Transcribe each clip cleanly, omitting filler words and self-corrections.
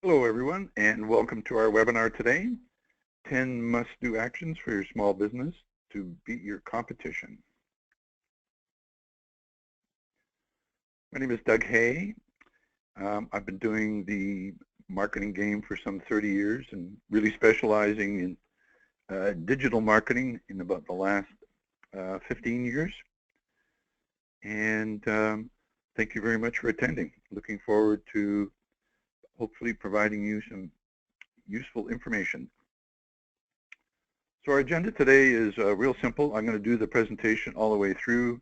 Hello everyone, and welcome to our webinar today, 10 must-do actions for your small business to beat your competition. My name is Doug Hay. I've been doing the marketing game for some 30 years and really specializing in digital marketing in about the last 15 years. And thank you very much for attending. Looking forward to hopefully providing you some useful information. So our agenda today is real simple. I'm going to do the presentation all the way through.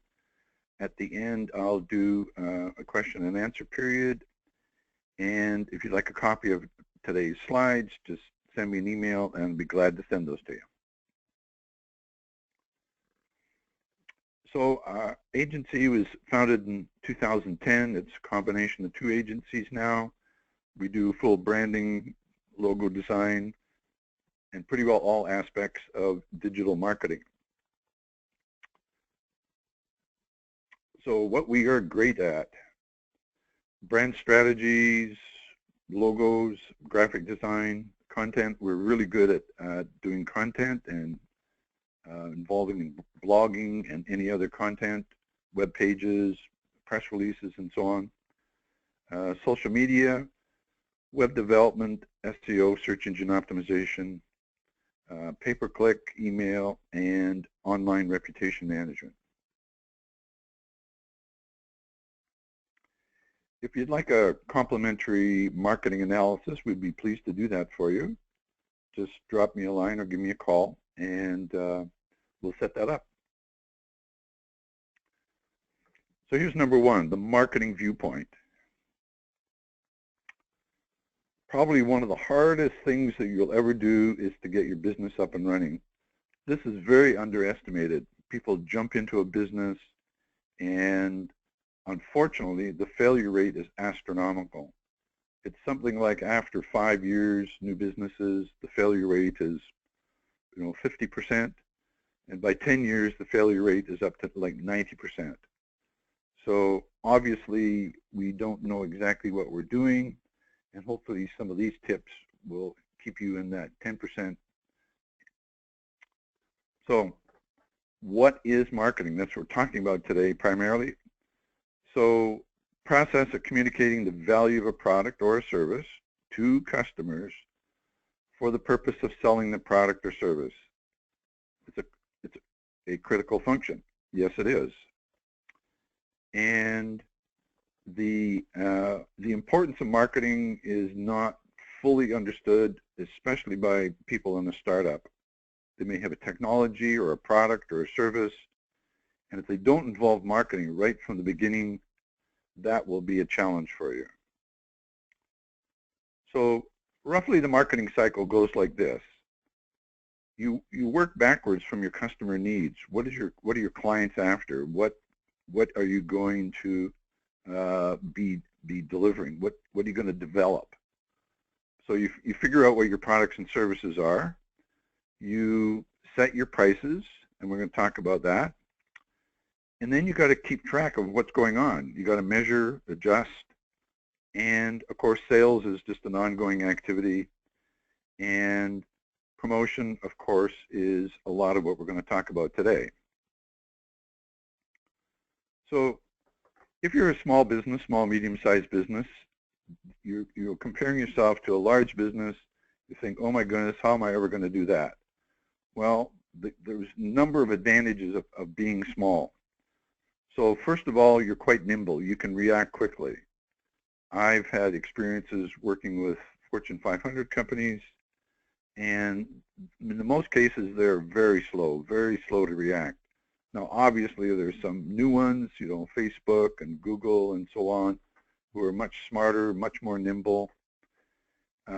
At the end, I'll do a question and answer period. And if you'd like a copy of today's slides, just send me an email and I'll be glad to send those to you. So our agency was founded in 2010. It's a combination of two agencies now. We do full branding, logo design, and pretty well all aspects of digital marketing. So what we are great at, brand strategies, logos, graphic design, content. We're really good at doing content and involving blogging and any other content, web pages, press releases, and so on. Social media, web development, SEO, search engine optimization, pay-per-click, email, and online reputation management. If you'd like a complimentary marketing analysis, we'd be pleased to do that for you. Just drop me a line or give me a call, and we'll set that up. So here's number one, the marketing viewpoint. Probably one of the hardest things that you'll ever do is to get your business up and running. This is very underestimated. People jump into a business and unfortunately the failure rate is astronomical. It's something like after 5 years, new businesses, the failure rate is 50%, and by 10 years the failure rate is up to like 90%. So obviously we don't know exactly what we're doing. And hopefully some of these tips will keep you in that 10%. So what is marketing? That's what we're talking about today primarily. So process of communicating the value of a product or a service to customers for the purpose of selling the product or service. It's a critical function. Yes, it is. And the importance of marketing is not fully understood, especially by people in a startup. They may have a technology or a product or a service, and if they don't involve marketing right from the beginning, that will be a challenge for you. So roughly the marketing cycle goes like this. You work backwards from your customer needs. What are your clients after? What are you going to be delivering? What are you going to develop? So you figure out what your products and services are. You set your prices, and we're going to talk about that. And then you got to keep track of what's going on. You got to measure, adjust, and of course sales is just an ongoing activity, and promotion, of course, is a lot of what we're going to talk about today. So if you're a small business, small, medium-sized business, you're comparing yourself to a large business, you think, oh my goodness, how am I ever going to do that? Well, there's a number of advantages of being small. So first of all, you're quite nimble. You can react quickly. I've had experiences working with Fortune 500 companies, and in most cases, they're very slow to react. Now, obviously, there's some new ones, Facebook and Google and so on, who are much smarter, much more nimble.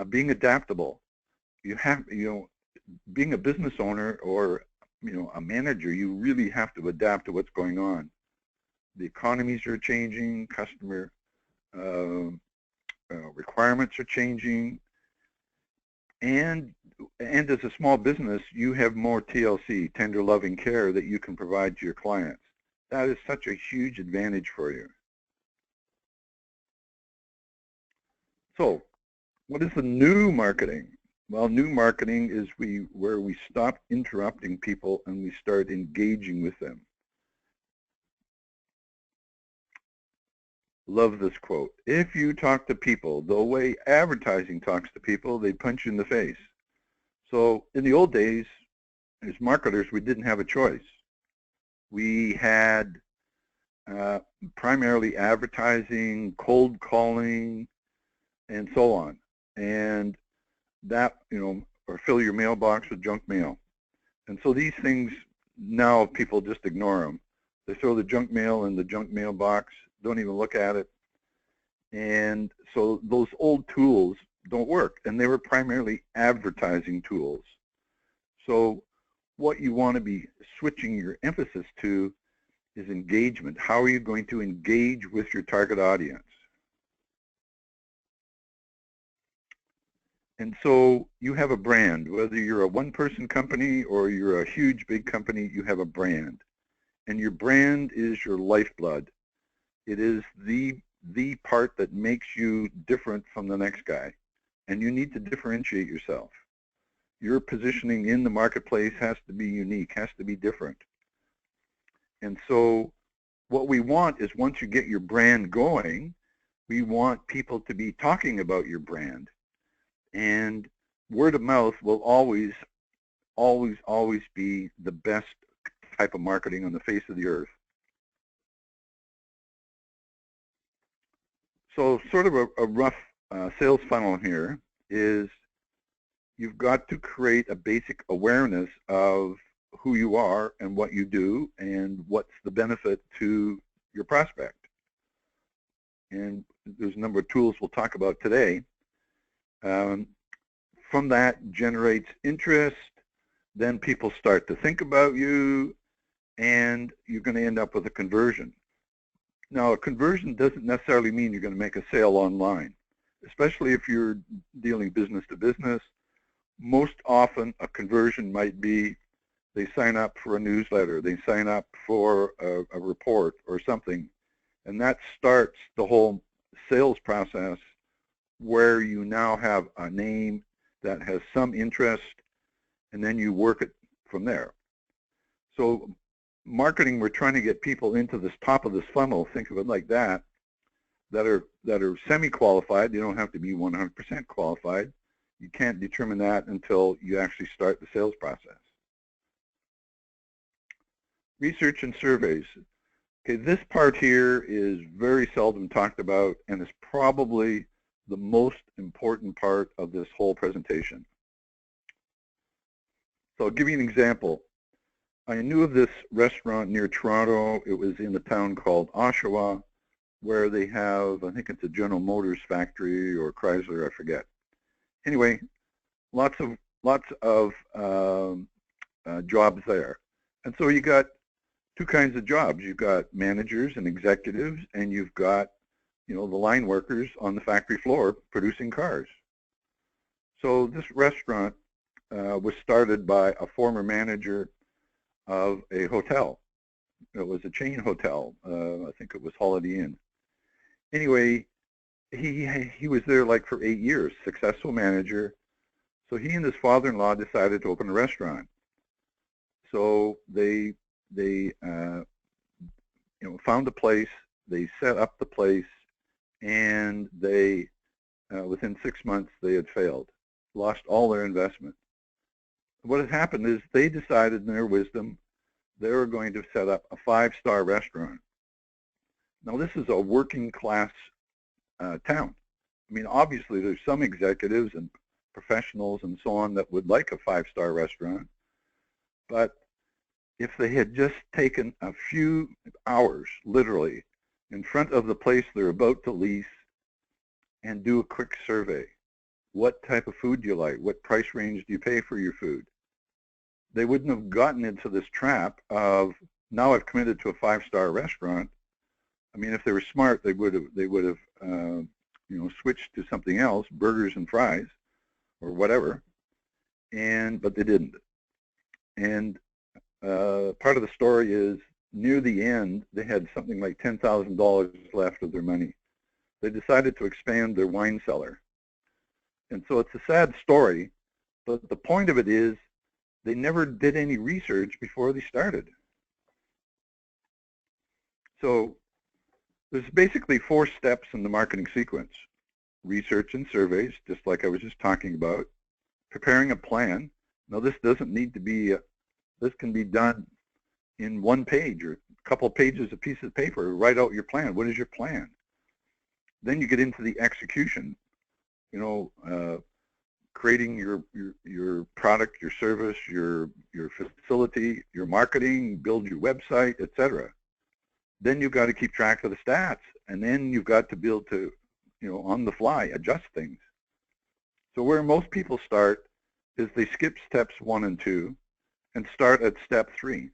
Being adaptable. You have, being a business owner or, a manager, you really have to adapt to what's going on. The economies are changing, customer requirements are changing, and as a small business, you have more TLC, tender loving care, that you can provide to your clients. That is such a huge advantage for you. So What is the new marketing? Well, new marketing is where we stop interrupting people and we start engaging with them. Love this quote. If you talk to people the way advertising talks to people, they punch you in the face. So in the old days, as marketers, we didn't have a choice. We had primarily advertising, cold calling, and so on. And that, or fill your mailbox with junk mail. And so these things, now people just ignore them. They throw the junk mail in the junk mailbox, don't even look at it. And so those old tools don't work. And they were primarily advertising tools. So what you want to be switching your emphasis to is engagement. How are you going to engage with your target audience? And so you have a brand. Whether you're a one-person company or you're a huge, big company, you have a brand. And your brand is your lifeblood. It is the part that makes you different from the next guy. And you need to differentiate yourself. Your positioning in the marketplace has to be unique, has to be different. And so what we want is, once you get your brand going, we want people to be talking about your brand. And word of mouth will always be the best type of marketing on the face of the earth. So sort of a rough sales funnel here is, you've got to create a basic awareness of who you are and what you do and what's the benefit to your prospect. And there's a number of tools we'll talk about today. From that generates interest, then people start to think about you, and you're going to end up with a conversion. Now, a conversion doesn't necessarily mean you're going to make a sale online, especially if you're dealing business to business. Most often, a conversion might be they sign up for a newsletter, they sign up for a report or something, and that starts the whole sales process, where you now have a name that has some interest, and then you work it from there. So marketing, we're trying to get people into this top of this funnel, think of it like that, that are semi-qualified. You don't have to be 100% qualified. You can't determine that until you actually start the sales process. Research and surveys. Okay, this part here is very seldom talked about, and is probably the most important part of this whole presentation. So I'll give you an example. I knew of this restaurant near Toronto. It was in a town called Oshawa, where they have, I think it's a General Motors factory or Chrysler, I forget. Anyway, lots of jobs there. And so you got two kinds of jobs. You've got managers and executives, and you've got, the line workers on the factory floor producing cars. So this restaurant was started by a former manager of a hotel. It was a chain hotel. I think it was Holiday Inn. Anyway, he was there like for 8 years, successful manager. So he and his father-in-law decided to open a restaurant. So they found a place, they set up the place, and they within 6 months they had failed, lost all their investment. What had happened is they decided in their wisdom they were going to set up a 5-star restaurant. Now this is a working class town. I mean, obviously there's some executives and professionals and so on that would like a 5-star restaurant, but if they had just taken a few hours, literally, in front of the place they're about to lease and do a quick survey. What type of food do you like? What price range do you pay for your food? They wouldn't have gotten into this trap of, now I've committed to a 5-star restaurant. I mean, if they were smart, they would have switched to something else, burgers and fries or whatever, but they didn't. And part of the story is, near the end, they had something like $10,000 left of their money. They decided to expand their wine cellar. And so it's a sad story, but the point of it is they never did any research before they started. So there's basically 4 steps in the marketing sequence. Research and surveys, just like I was just talking about. Preparing a plan. Now this doesn't need to be, this can be done in 1 page or a couple of pages, a piece of paper. Write out your plan. What is your plan? Then you get into the execution. You know, creating your product, your service, your facility, your marketing, build your website, etc. Then you've got to keep track of the stats, and then you've got to be able to, you know, on the fly, adjust things. So where most people start is they skip steps 1 and 2 and start at step 3.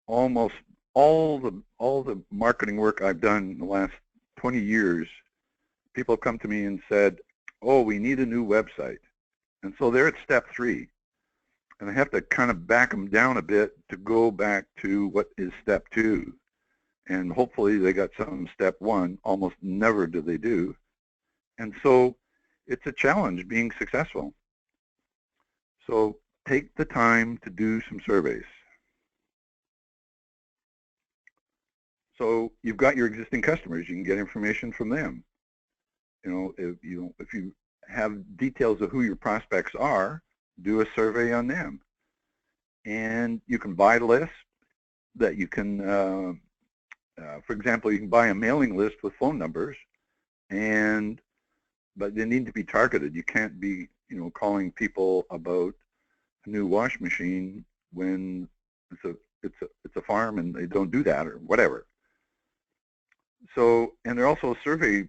Almost all the marketing work I've done in the last 20 years, people have come to me and said, oh, we need a new website. And so they're at step 3. And I have to kind of back them down a bit to go back to what is step 2. And hopefully they got some step 1. Almost never do they do. And so it's a challenge being successful. So take the time to do some surveys. So you've got your existing customers. You can get information from them. You know, if you have details of who your prospects are, do a survey on them. And you can buy lists that you can, for example, you can buy a mailing list with phone numbers, but they need to be targeted. You can't be, you know, calling people about a new wash machine when it's a farm and they don't do that or whatever. So, and there are also survey,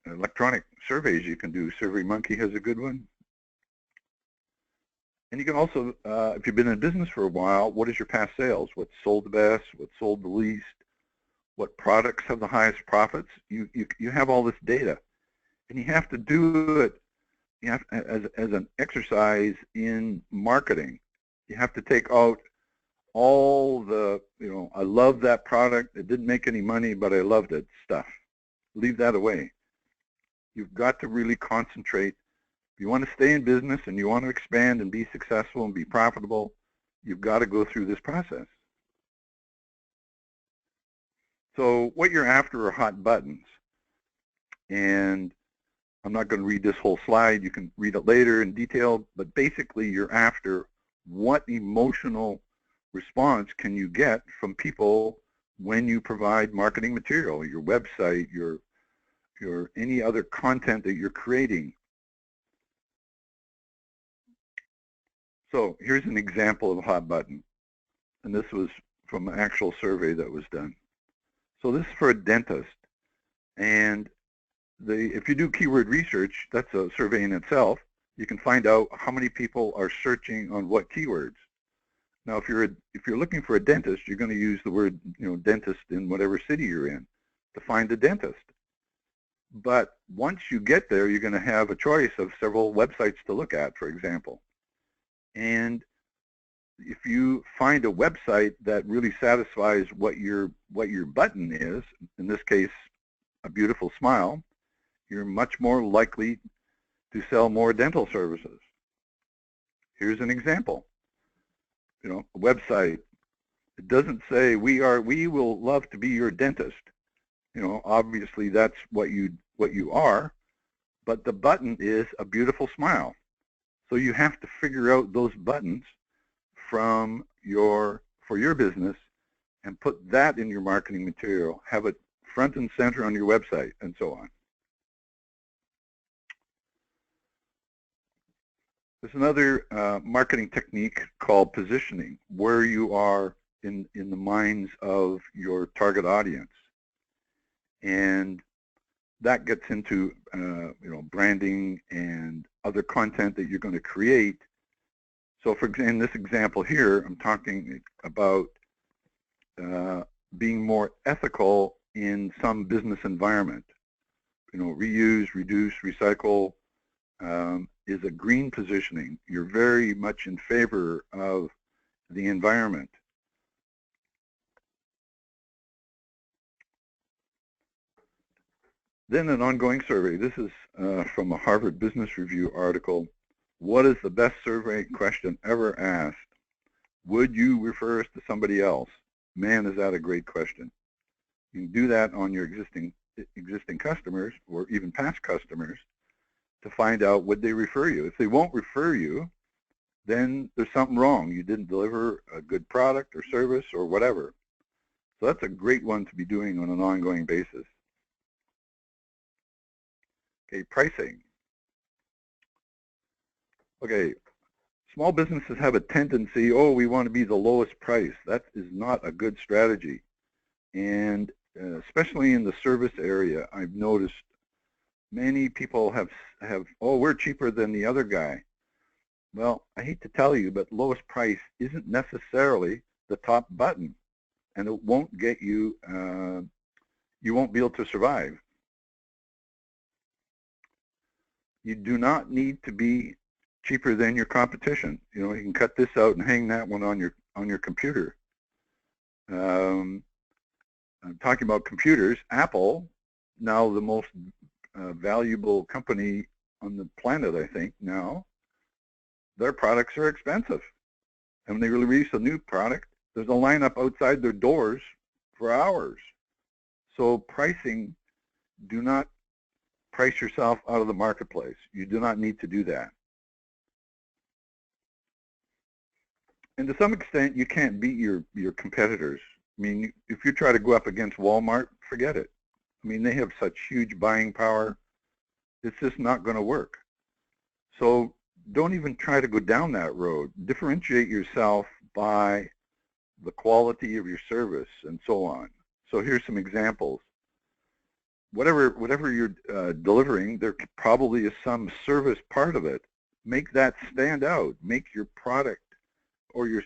electronic surveys you can do. SurveyMonkey has a good one. And you can also, if you've been in business for a while, what is your past sales? What's sold the best? What's sold the least? What products have the highest profits? You have all this data, and you have to do it. You have as an exercise in marketing. You have to take out all the, you know, I love that product. It didn't make any money, but I loved it stuff. Leave that away. You've got to really concentrate. If you want to stay in business and you want to expand and be successful and be profitable, you've got to go through this process. So what you're after are hot buttons. And I'm not going to read this whole slide. You can read it later in detail. But basically, you're after what emotional response can you get from people when you provide marketing material, your website, your any other content that you're creating. So here's an example of a hot button. And this was from an actual survey that was done. So this is for a dentist. And if you do keyword research, that's a survey in itself. You can find out how many people are searching on what keywords. Now, if you're looking for a dentist, you're going to use the word, you know, dentist in whatever city you're in to find a dentist. But once you get there, you're going to have a choice of several websites to look at, for example. And if you find a website that really satisfies what your button is, in this case, a beautiful smile, you're much more likely to sell more dental services. Here's an example. You know, a website. It doesn't say we will love to be your dentist. You know, obviously that's what you are, but the button is a beautiful smile. So you have to figure out those buttons for your business and put that in your marketing material. Have it front and center on your website and so on. There's another marketing technique called positioning, where you are in the minds of your target audience. And that gets into you know, branding and other content that you're going to create. So in this example here, I'm talking about being more ethical in some business environment. You know, reuse, reduce, recycle is a green positioning. You're very much in favor of the environment. Then an ongoing survey. This is from a Harvard Business Review article. What is the best survey question ever asked? Would you refer us to somebody else? Man, is that a great question. You can do that on your existing customers or even past customers to find out would they refer you. If they won't refer you, then there's something wrong. You didn't deliver a good product or service or whatever. So that's a great one to be doing on an ongoing basis. Okay, pricing. Okay, small businesses have a tendency, oh, we want to be the lowest price. That is not a good strategy. And especially in the service area, I've noticed many people have, oh, we're cheaper than the other guy. Well, I hate to tell you, but lowest price isn't necessarily the top button, and it won't get you, you won't be able to survive. You do not need to be cheaper than your competition. You know, you can cut this out and hang that one on your computer. I'm talking about computers. Apple, now the most valuable company on the planet, I think now, their products are expensive. And when they release a new product, there's a lineup outside their doors for hours. So pricing, do not price yourself out of the marketplace. You do not need to do that. And to some extent, you can't beat your competitors. I mean, if you try to go up against Walmart, forget it. I mean, they have such huge buying power. It's just not going to work. So don't even try to go down that road. Differentiate yourself by the quality of your service and so on. So here's some examples. Whatever you're delivering, there probably is some service part of it. Make that stand out. Make your product or your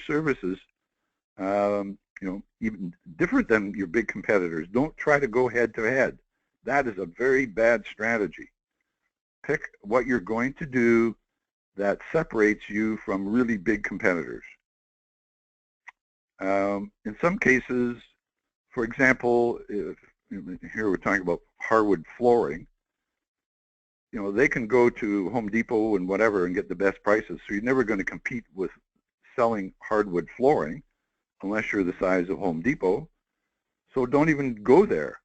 services, you know, even different than your big competitors. Don't try to go head to head. That is a very bad strategy. Pick what you're going to do that separates you from really big competitors. In some cases, for example, here we're talking about hardwood flooring. You know, they can go to Home Depot and whatever and get the best prices. So you're never going to compete with selling hardwood flooring unless you're the size of Home Depot. So don't even go there.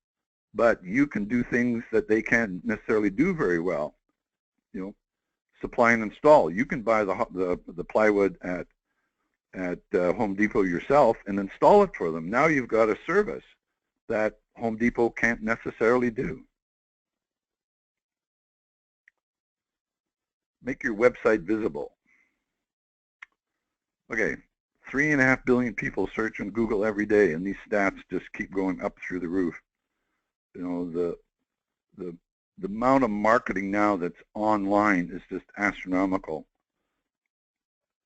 But you can do things that they can't necessarily do very well. You know, supply and install. You can buy the plywood at Home Depot yourself and install it for them. Now you've got a service that Home Depot can't necessarily do. Make your website visible. Okay, 3.5 billion people search on Google every day, and these stats just keep going up through the roof. You know, the amount of marketing now that's online is just astronomical.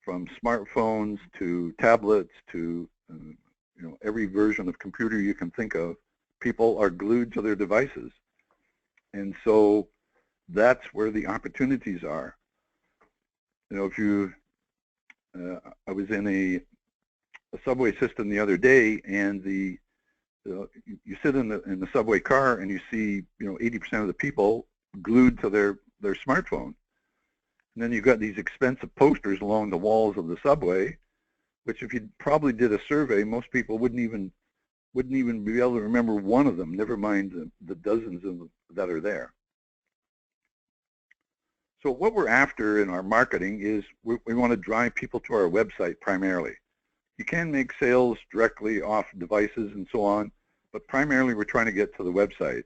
From smartphones to tablets to you know, every version of computer you can think of, people are glued to their devices. And so that's where the opportunities are. You know, if you, I was in a subway system the other day, and you sit in the subway car and you see, you know, 80% of the people glued to their smartphone. And then you've got these expensive posters along the walls of the subway, which if you probably did a survey, most people wouldn't even be able to remember one of them, never mind the dozens of them that are there. So what we're after in our marketing is we want to drive people to our website primarily. You can make sales directly off devices and so on, but primarily we're trying to get to the website.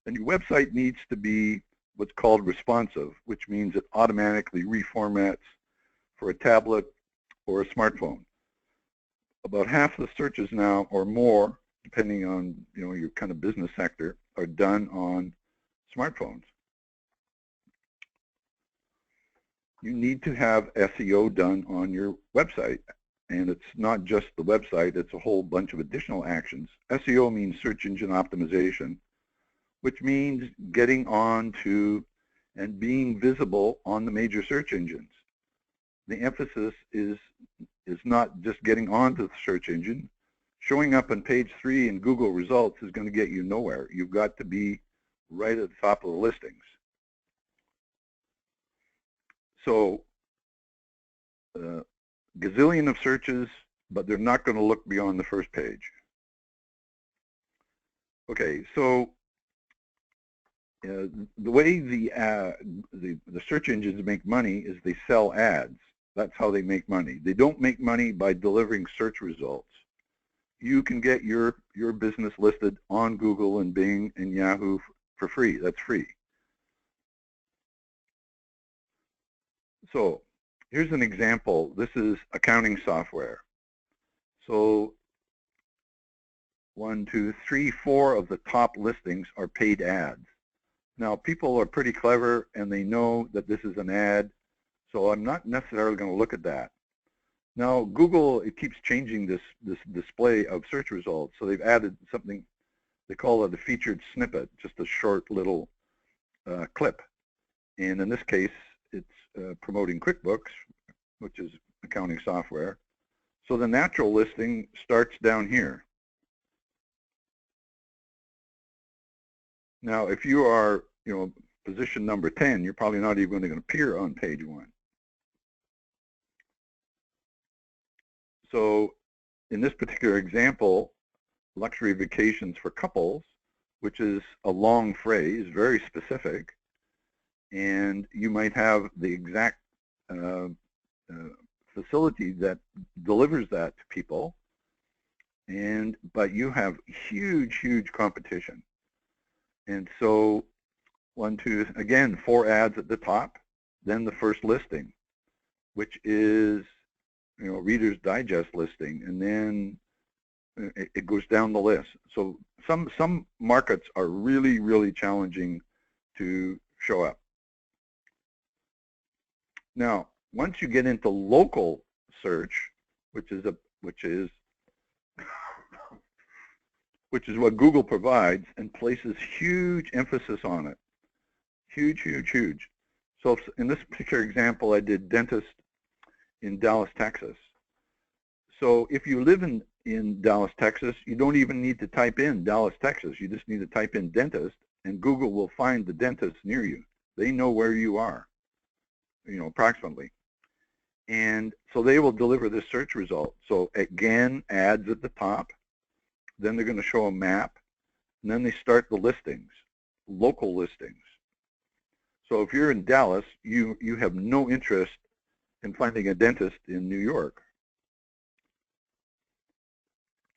And your website needs to be what's called responsive, which means it automatically reformats for a tablet or a smartphone. About half the searches now, or more, depending on, you know, your kind of business sector, are done on smartphones. You need to have SEO done on your website. And it's not just the website, it's a whole bunch of additional actions. SEO means search engine optimization, which means getting on to and being visible on the major search engines. The emphasis is not just getting onto the search engine, Showing up on page 3 in Google results is going to get you nowhere. You've got to be right at the top of the listings. So gazillion of searches, but they're not going to look beyond the first page. Okay, so the way the search engines make money is they sell ads. That's how they make money. They don't make money by delivering search results. You can get your business listed on Google and Bing and Yahoo for free. That's free. So here's an example. This is accounting software. So 1, 2, 3, 4 of the top listings are paid ads. Now people are pretty clever and they know that this is an ad, so I'm not necessarily going to look at that. Now Google, it keeps changing this display of search results, so they've added something, they call it a featured snippet, just a short little clip. And in this case, it's promoting QuickBooks, which is accounting software. So the natural listing starts down here. Now, if you are, position number 10, you're probably not even going to appear on page 1. So in this particular example, luxury vacations for couples, which is a long phrase, very specific, and you might have the exact facility that delivers that to people, but you have huge competition. And so 1, 2, again, 4 ads at the top, then the first listing, which is Reader's Digest listing, and then it goes down the list. So some markets are really challenging to show up. Now, once you get into local search, which is what Google provides and places huge emphasis on it, huge. So in this particular example, I did dentist in Dallas, Texas. So if you live in Dallas, Texas, you don't even need to type in Dallas, Texas. You just need to type in dentist, and Google will find the dentist near you. They know where you are, approximately. And so they will deliver this search result. So again, ads at the top, then they're going to show a map, and then they start the listings, local listings. So if you're in Dallas, you have no interest in finding a dentist in New York.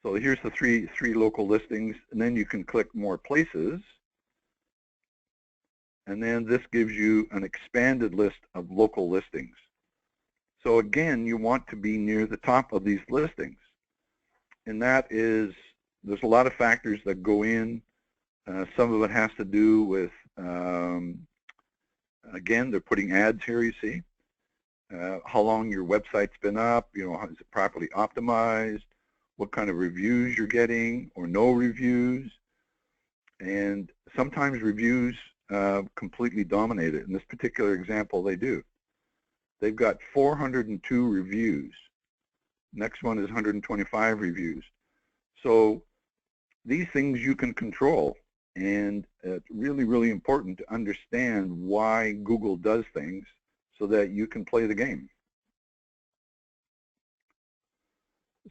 So here's the three local listings, and then you can click more places, and then this gives you an expanded list of local listings. So again, you want to be near the top of these listings, and that is, there's a lot of factors that go in. Some of it has to do with, again, they're putting ads here, you see. How long your website's been up, is it properly optimized, what kind of reviews you're getting, or no reviews. And sometimes reviews completely dominate it. In this particular example, they do. They've got 402 reviews. Next one is 125 reviews. So these things you can control, and it's really important to understand why Google does things so that you can play the game.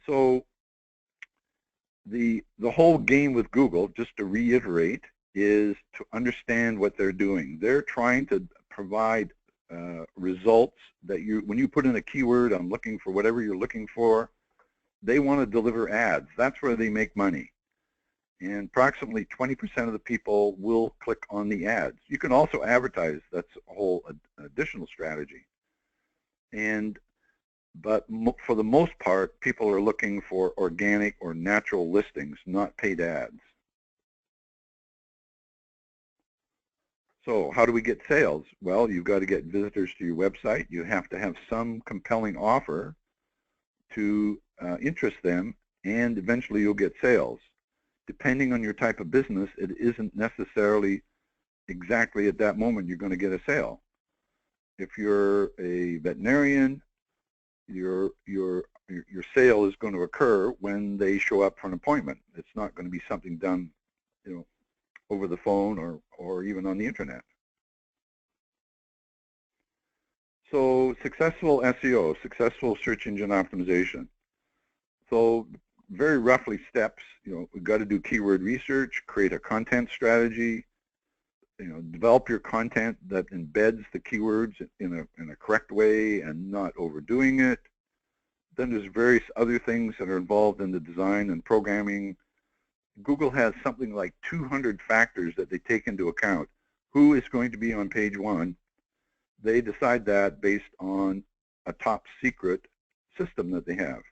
So the whole game with Google, just to reiterate, is to understand what they're doing. They're trying to provide results that when you put in a keyword, I'm looking for whatever you're looking for, they want to deliver ads. That's where they make money. And approximately 20% of the people will click on the ads. You can also advertise. That's a whole additional strategy. But for the most part, people are looking for organic or natural listings, not paid ads. So how do we get sales? Well, you've got to get visitors to your website. You have to have some compelling offer to interest them, and eventually you'll get sales. Depending on your type of business, it isn't necessarily exactly at that moment you're going to get a sale. If you're a veterinarian, your your sale is going to occur when they show up for an appointment. It's not going to be something done, over the phone or even on the internet. So successful SEO, successful search engine optimization. So very roughly steps, we've got to do keyword research, create a content strategy, develop your content that embeds the keywords in a correct way and not overdoing it. Then there's various other things that are involved in the design and programming. Google has something like 200 factors that they take into account. Who is going to be on page 1? They decide that based on a top secret system that they have.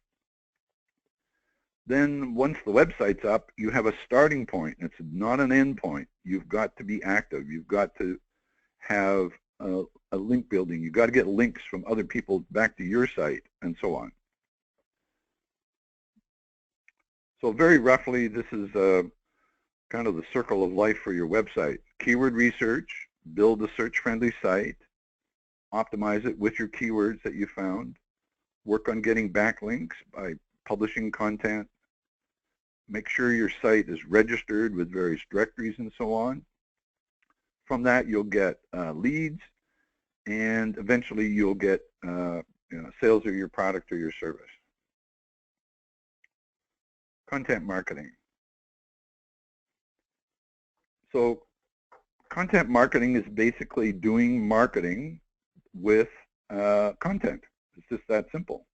Then once the website's up, you have a starting point. It's not an end point. You've got to be active. You've got to have a link building. You've got to get links from other people back to your site and so on. So very roughly, this is kind of the circle of life for your website. Keyword research, build a search-friendly site, optimize it with your keywords that you found, work on getting backlinks by publishing content, make sure your site is registered with various directories and so on. From that, you'll get leads, and eventually you'll get sales of your product or your service. Content marketing. So content marketing is basically doing marketing with content. It's just that simple.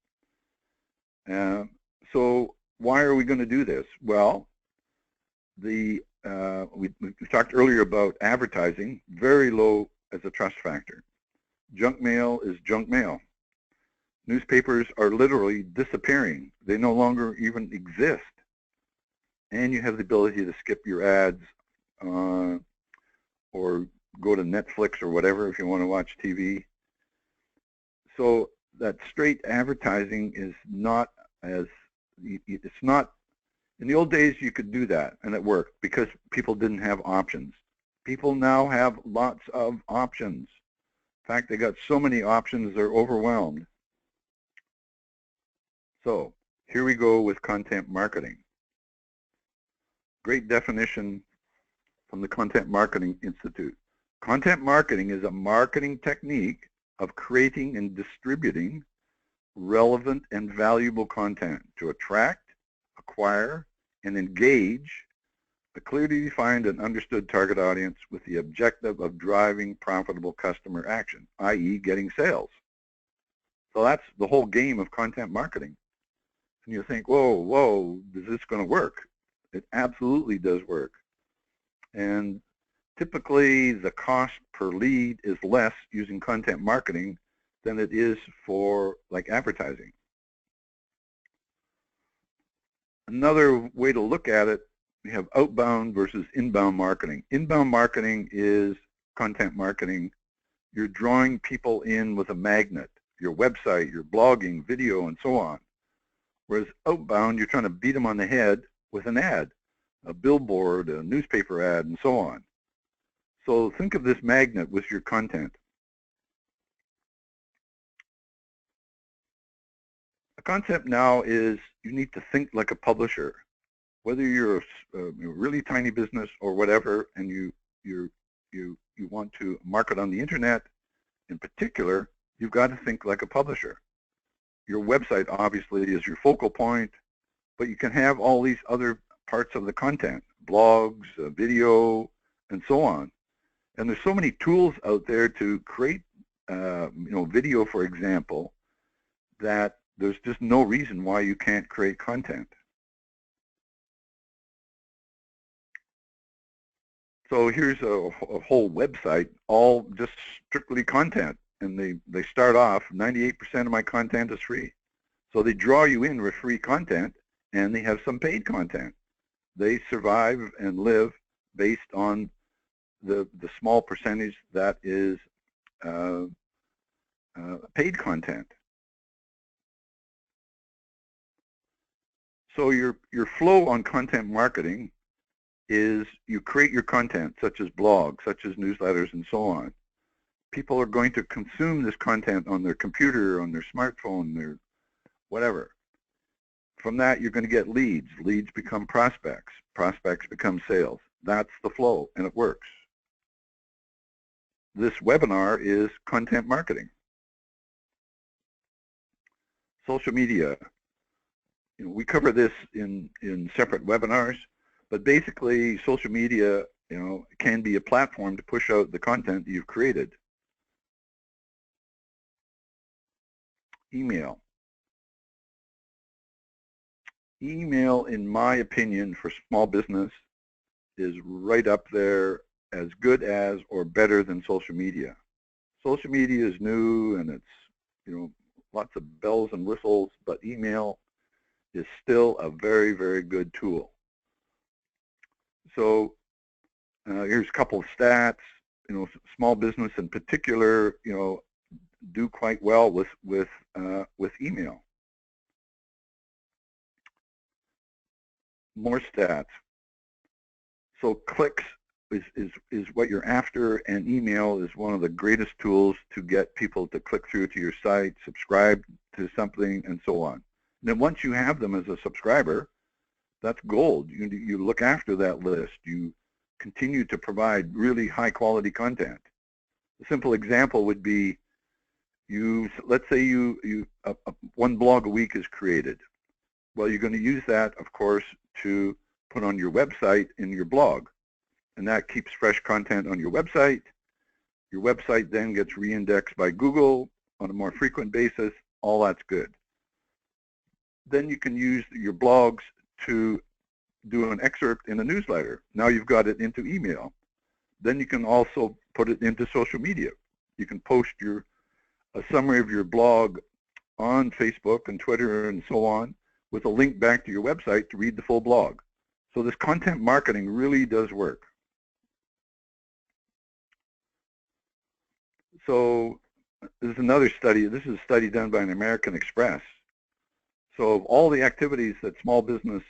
So why are we going to do this? Well, we talked earlier about advertising, very low as a trust factor. Junk mail is junk mail. Newspapers are literally disappearing. They no longer even exist. And you have the ability to skip your ads or go to Netflix or whatever if you want to watch TV. So that straight advertising is not as, it's not, in the old days you could do that and it worked because people didn't have options. People now have lots of options. In fact, they got so many options they're overwhelmed. So here we go with content marketing. Great definition from the Content Marketing Institute. Content marketing is a marketing technique of creating and distributing relevant and valuable content to attract, acquire, and engage a clearly defined and understood target audience with the objective of driving profitable customer action, i.e. getting sales. So that's the whole game of content marketing. And you think, whoa, is this going to work? It absolutely does work. And typically the cost per lead is less using content marketing than it is for like advertising. Another way to look at it, we have outbound versus inbound marketing. Inbound marketing is content marketing. You're drawing people in with a magnet, your website, your blogging, video, and so on. Whereas outbound, you're trying to beat them on the head with an ad, a billboard, a newspaper ad, and so on. So think of this magnet with your content. The concept now is you need to think like a publisher. Whether you're a really tiny business or whatever, and you want to market on the internet in particular, you've got to think like a publisher. Your website obviously is your focal point, but you can have all these other parts of the content, blogs, video, and so on. And there's so many tools out there to create, video, for example, that there's just no reason why you can't create content. So here's a whole website, all just strictly content. And they start off, 98% of my content is free. So they draw you in with free content, and they have some paid content. They survive and live based on the small percentage that is paid content. So your flow on content marketing is you create your content, such as blogs, such as newsletters, and so on. People are going to consume this content on their computer, on their smartphone, their whatever. From that, you're going to get leads. Leads become prospects. Prospects become sales. That's the flow, and it works. This webinar is content marketing. Social media. We cover this in separate webinars, but basically social media, can be a platform to push out the content that you've created. Email. Email, in my opinion, for small business is right up there as good as or better than social media. Social media is new and it's, lots of bells and whistles, but email is still a very, very good tool. So here's a couple of stats. Small business in particular, do quite well with email. More stats. So clicks is what you're after, and email is one of the greatest tools to get people to click through to your site, subscribe to something, and so on. And then once you have them as a subscriber, that's gold. You look after that list. You continue to provide really high quality content. A simple example would be let's say one blog a week is created. Well, you're going to use that, of course, to put on your website in your blog. And that keeps fresh content on your website. Your website then gets re-indexed by Google on a more frequent basis. All that's good. Then you can use your blogs to do an excerpt in a newsletter. Now you've got it into email. Then you can also put it into social media. You can post a summary of your blog on Facebook and Twitter and so on with a link back to your website to read the full blog. So this content marketing really does work. So this is another study. This is a study done by an American Express. So of all the activities that small business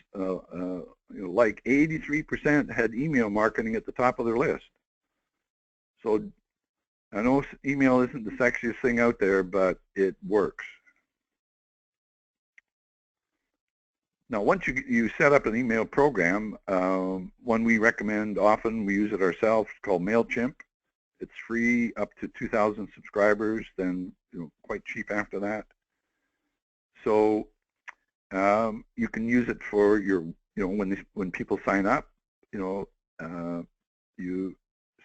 like, 83% had email marketing at the top of their list. So I know email isn't the sexiest thing out there, but it works. Now, once you set up an email program, one we recommend often, we use it ourselves, called MailChimp. It's free up to 2,000 subscribers, then quite cheap after that. So you can use it for your, when people sign up, you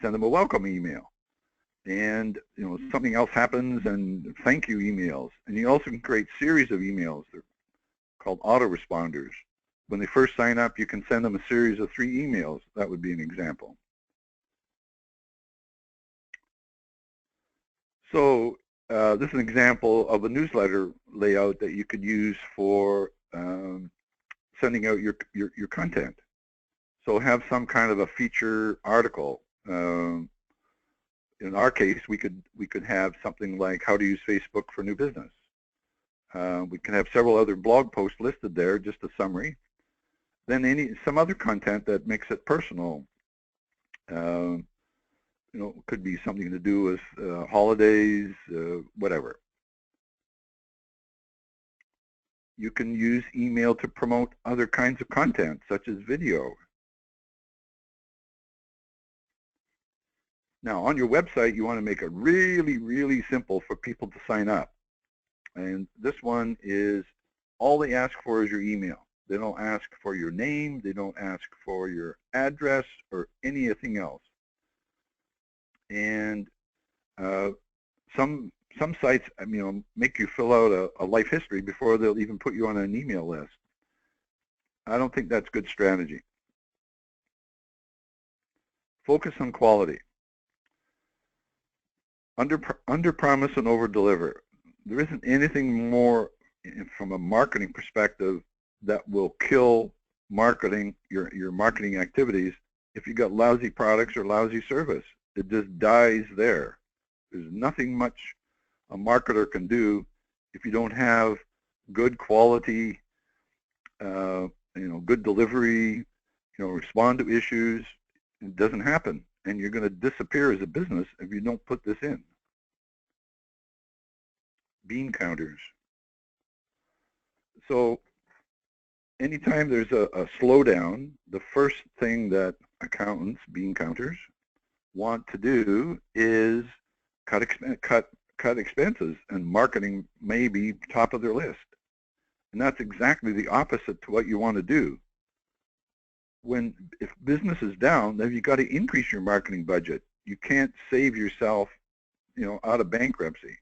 send them a welcome email. And something else happens, and thank you emails. And you also can create series of emails. They're called autoresponders. When they first sign up, you can send them a series of 3 emails. That would be an example. So this is an example of a newsletter layout that you could use for sending out your content. So have some kind of a feature article. In our case, we could have something like how to use Facebook for new business. We can have several other blog posts listed there, just a summary. Then some other content that makes it personal. Could be something to do with holidays, whatever. You can use email to promote other kinds of content, such as video. Now, on your website, you want to make it really, really simple for people to sign up. And this one is, all they ask for is your email. They don't ask for your name. They don't ask for your address or anything else. And some sites, make you fill out a life history before they'll even put you on an email list. I don't think that's good strategy. Focus on quality. Under promise and over deliver. There isn't anything more from a marketing perspective that will kill marketing, your marketing activities, if you got lousy products or lousy service. It just dies there. There's nothing much a marketer can do if you don't have good quality, good delivery, respond to issues. It doesn't happen, and you're going to disappear as a business if you don't put this in. Bean counters. So anytime there's a slowdown, the first thing that accountants, bean counters, want to do is cut expenses, and marketing may be top of their list. And that's exactly the opposite to what you want to do. If business is down, then you've got to increase your marketing budget. You can't save yourself, out of bankruptcy.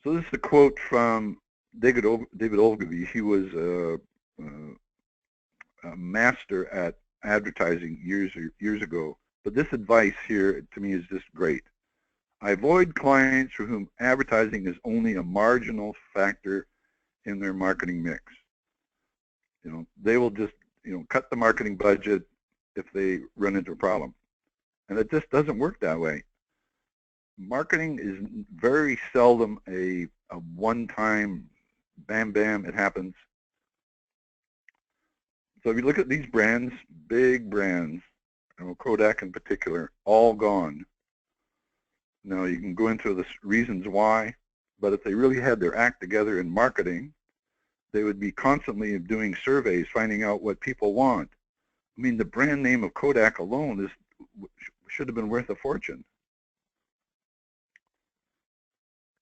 So this is a quote from David Ogilvy. He was a master at advertising years ago. But this advice here, to me, is just great. I avoid clients for whom advertising is only a marginal factor in their marketing mix. They will just, cut the marketing budget if they run into a problem. And it just doesn't work that way. Marketing is very seldom a one-time, bam, bam, it happens. So if you look at these brands, big brands, Kodak in particular, all gone. Now you can go into the reasons why, but if they really had their act together in marketing, they would be constantly doing surveys, finding out what people want. I mean, the brand name of Kodak alone should have been worth a fortune.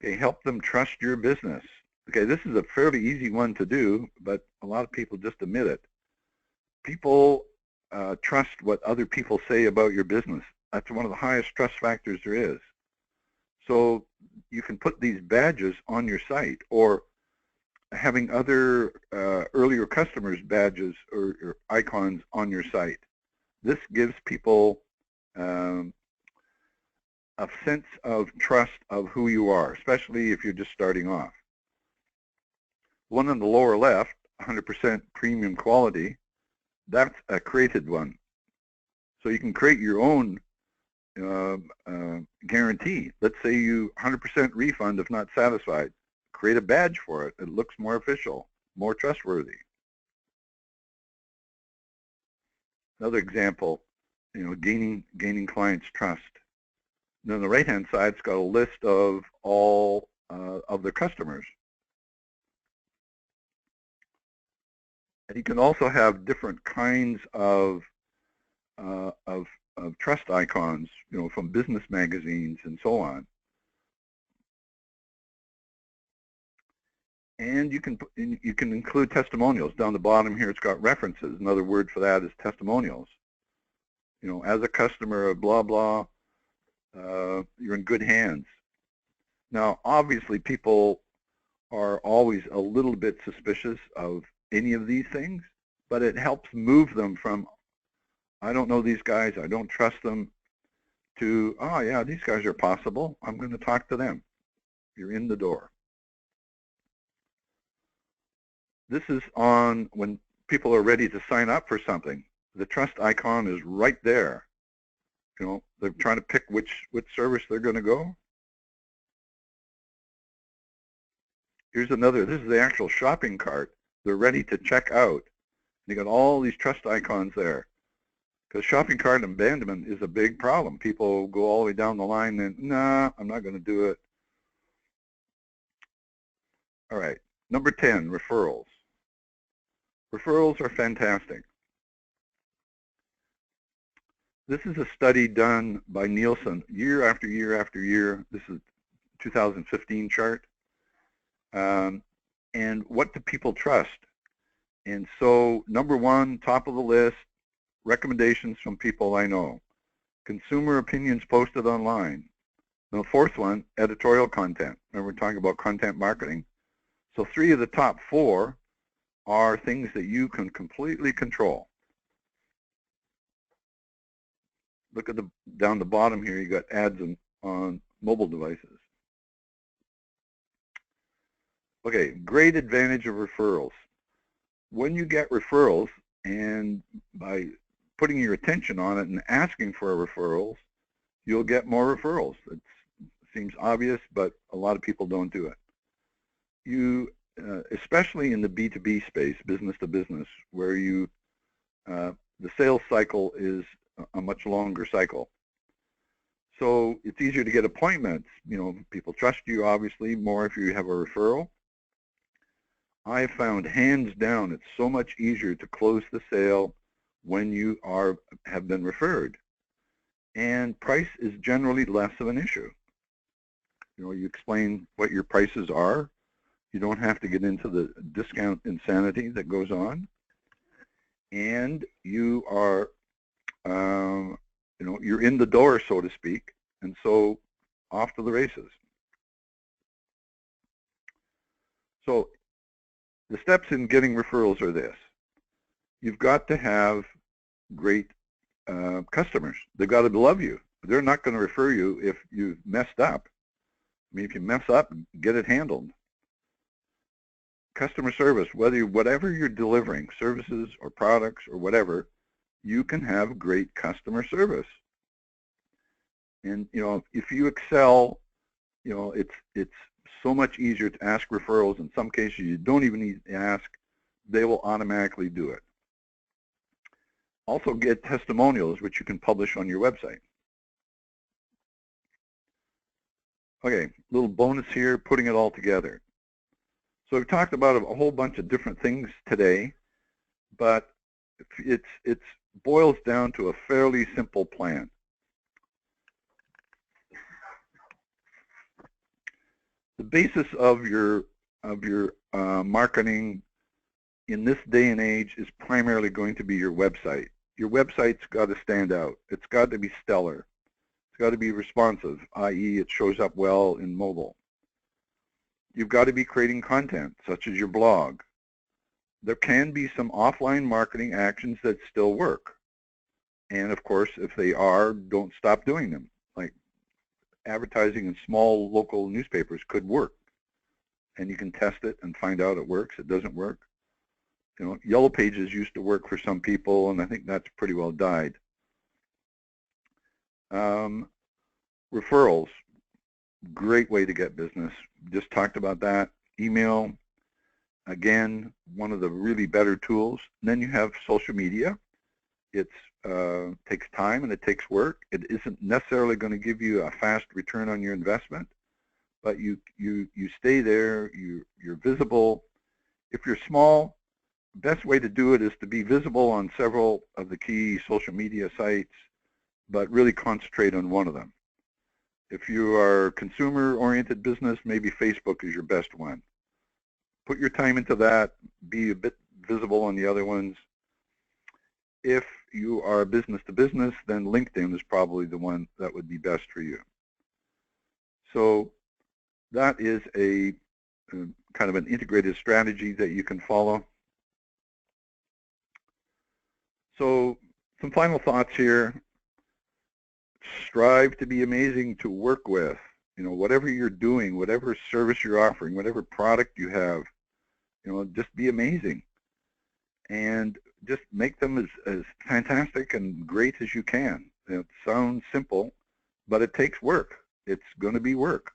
Okay, help them trust your business. Okay, this is a fairly easy one to do, but a lot of people just omit it. People trust what other people say about your business. That's one of the highest trust factors there is. So you can put these badges on your site, or having other earlier customers badges or icons on your site. This gives people a sense of trust of who you are, especially if you're just starting off. One on the lower left, 100% premium quality, that's a created one. So you can create your own guarantee. Let's say you 100% refund if not satisfied. Create a badge for it. It looks more official, more trustworthy. Another example, gaining clients' trust. And on the right-hand side, it's got a list of all of their customers. And you can also have different kinds of trust icons, from business magazines and so on. And you can include testimonials. Down the bottom here, it's got references. Another word for that is testimonials. As a customer of blah blah, you're in good hands. Now, obviously, people are always a little bit suspicious of any of these things, but it helps move them from, I don't know these guys, I don't trust them, to, oh yeah, these guys are possible, I'm going to talk to them. You're in the door. This is on when people are ready to sign up for something. The trust icon is right there. They're trying to pick which service they're going to go. Here's another. This is the actual shopping cart. They're ready to check out. You got all these trust icons there. Because shopping cart abandonment is a big problem. People go all the way down the line and, nah, I'm not going to do it. All right. Number 10, referrals. Referrals are fantastic. This is a study done by Nielsen year after year after year. This is 2015 chart. And what do people trust? And so number one, top of the list, recommendations from people I know. Consumer opinions posted online. And the fourth one, editorial content. Remember, we're talking about content marketing. So 3 of the top 4 are things that you can completely control. Look at down the bottom here, you got ads on mobile devices. Okay, great advantage of referrals. When you get referrals, and by putting your attention on it and asking for referrals, you'll get more referrals. It seems obvious, but a lot of people don't do it. You, especially in the B2B space, business to business, where the sales cycle is a much longer cycle. So it's easier to get appointments. People trust you, obviously, more if you have a referral. I found hands down it's so much easier to close the sale when you have been referred. And price is generally less of an issue. You explain what your prices are. You don't have to get into the discount insanity that goes on. And you are, you're in the door, so to speak, and so off to the races. So the steps in getting referrals are this. You've got to have great customers. They've got to love you. They're not going to refer you if you've messed up. I mean, if you mess up, get it handled. Customer service, whatever you're delivering, services or products or whatever, you can have great customer service. And if you excel, it's so much easier to ask referrals. In some cases, you don't even need to ask; they will automatically do it. Also, get testimonials, which you can publish on your website. Okay, little bonus here, putting it all together. So we've talked about a whole bunch of different things today, but it boils down to a fairly simple plan. The basis of your marketing in this day and age is primarily going to be your website. Your website's got to stand out. It's got to be stellar. It's got to be responsive, i.e. it shows up well in mobile. You've got to be creating content, such as your blog. There can be some offline marketing actions that still work. And of course, if they are, don't stop doing them. Like advertising in small local newspapers could work. And you can test it and find out it works, it doesn't work. Yellow Pages used to work for some people, and I think that's pretty well died. Referrals, great way to get business. Just talked about that. Email, again, one of the really better tools. And then you have social media. It takes time and it takes work. It isn't necessarily going to give you a fast return on your investment, but you stay there, you're visible. If you're small, the best way to do it is to be visible on several of the key social media sites, but really concentrate on one of them. If you are a consumer-oriented business, maybe Facebook is your best one. Put your time into that, be a bit visible on the other ones. If you are business-to-business, then LinkedIn is probably the one that would be best for you. So that is a kind of an integrated strategy that you can follow. So some final thoughts here. Strive to be amazing to work with. Whatever you're doing, whatever service you're offering, whatever product you have, just be amazing. And just make them as fantastic and great as you can. It sounds simple, but it takes work. It's going to be work.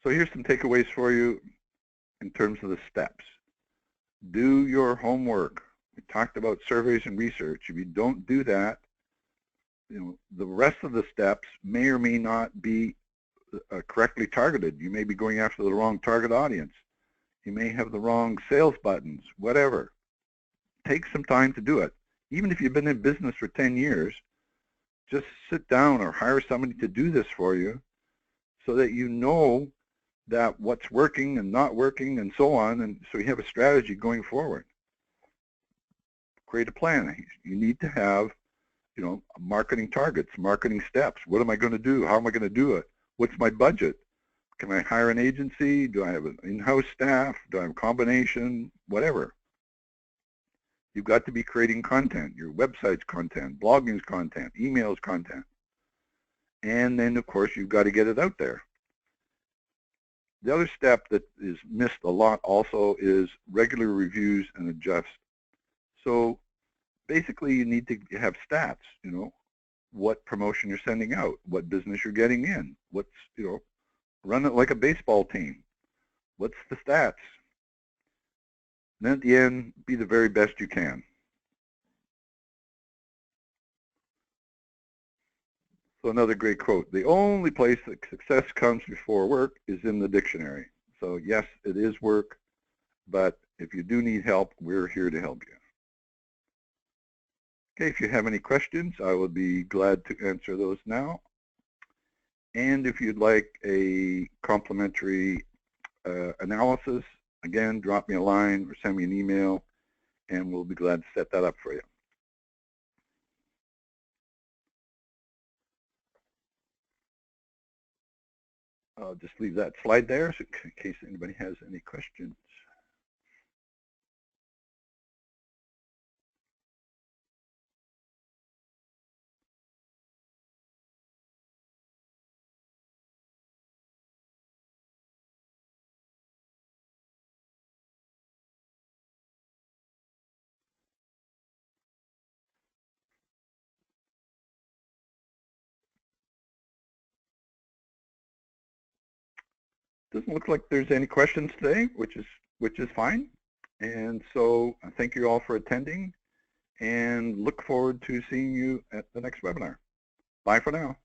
So here's some takeaways for you in terms of the steps. Do your homework. We talked about surveys and research. If you don't do that, the rest of the steps may or may not be correctly targeted. You may be going after the wrong target audience. You may have the wrong sales buttons, whatever. Take some time to do it. Even if you've been in business for 10 years, just sit down or hire somebody to do this for you so that you know that what's working and not working and so on, and so you have a strategy going forward. Create a plan. You need to have, marketing targets, marketing steps. What am I going to do? How am I going to do it? What's my budget? Can I hire an agency? Do I have an in-house staff? Do I have a combination? Whatever. You've got to be creating content, your website's content, blogging's content, email's content. And then, of course, you've got to get it out there. The other step that is missed a lot also is regular reviews and adjust. So basically, you need to have stats, what promotion you're sending out, what business you're getting in, what's, run it like a baseball team. What's the stats? And then at the end, be the very best you can. So another great quote, the only place that success comes before work is in the dictionary. So yes, it is work, but if you do need help, we're here to help you. Okay, if you have any questions, I will be glad to answer those now. And if you'd like a complimentary analysis, again, drop me a line or send me an email, and we'll be glad to set that up for you. I'll just leave that slide there so in case anybody has any questions. Doesn't look like there's any questions today, which is fine. And so thank you all for attending, and look forward to seeing you at the next webinar. Bye for now.